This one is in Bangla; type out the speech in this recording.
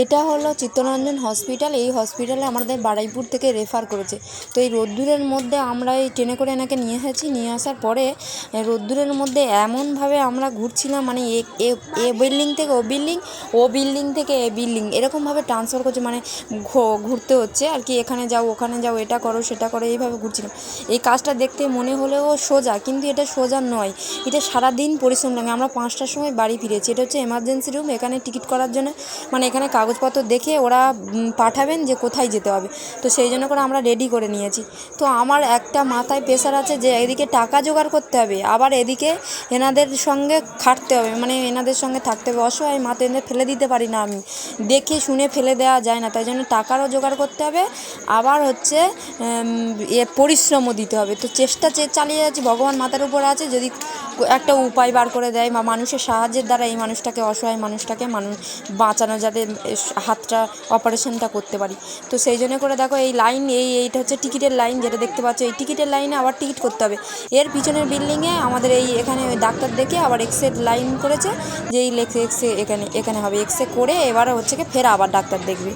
এটা হলো চিত্তরঞ্জন হসপিটাল। এই হসপিটালে আমাদের বারুইপুর থেকে রেফার করেছে। তো এই রোদ্দুরের মধ্যে আমরা এই ট্রেনে করে এনাকে নিয়ে এসেছি। নিয়ে আসার পরে রোদ্দুরের মধ্যে এমনভাবে আমরা ঘুরছিলাম, মানে এ বিল্ডিং থেকে ও বিল্ডিং, ও বিল্ডিং থেকে এ বিল্ডিং, এরকমভাবে ট্রান্সফার করছে, মানে ঘুরতে হচ্ছে আর কি, এখানে যাও ওখানে যাও, এটা করো সেটা করো, এইভাবে ঘুরছিলাম। এই কাজটা দেখতে মনে হলেও সোজা, কিন্তু এটা সোজা নয়। এটা সারাদিন পরিশ্রম লাগে। আমরা 5টার সময় বাড়ি ফিরেছি। এটা হচ্ছে এমার্জেন্সি রুম। এখানে টিকিট করার জন্য, মানে এখানে কাগজপত্র দেখে ওরা পাঠাবেন যে কোথায় যেতে হবে। তো সেই জন্য করে আমরা রেডি করে নিয়েছি। তো আমার একটা মাথায় প্রেশার আছে যে এদিকে টাকা জোগাড় করতে হবে, আবার এদিকে এনাদের সঙ্গে খাটতে হবে, মানে এনাদের সঙ্গে থাকতে হবে। অসহায় মা, তো এদের ফেলে দিতে পারি না, আমি দেখে শুনে ফেলে দেওয়া যায় না। তাই জন্য টাকারও জোগাড় করতে হবে, আবার হচ্ছে পরিশ্রমও দিতে হবে। তো চেষ্টা চালিয়ে যাচ্ছি, ভগবান মাথার উপর আছে, যদি একটা উপায় বার করে দেয় বা মানুষের সাহায্যের দ্বারা এই মানুষটাকে, অসহায় মানুষটাকে বাঁচানো, যাতে হাতটা অপারেশনটা করতে পারি। তো সেই জন্য করে দেখো এই লাইন, এইটা হচ্ছে টিকিটের লাইন, যেটা দেখতে পাচ্ছ। এই টিকিটের লাইনে আবার টিকিট করতে হবে। এর পিছনের বিল্ডিংয়ে আমাদের এখানে ডাক্তার দেখে আবার এক্সরে লাইন করেছে, যে এই এক্সরে এখানে হবে, এক্সরে করে এবার হচ্ছে কি ফের আবার ডাক্তার দেখবে।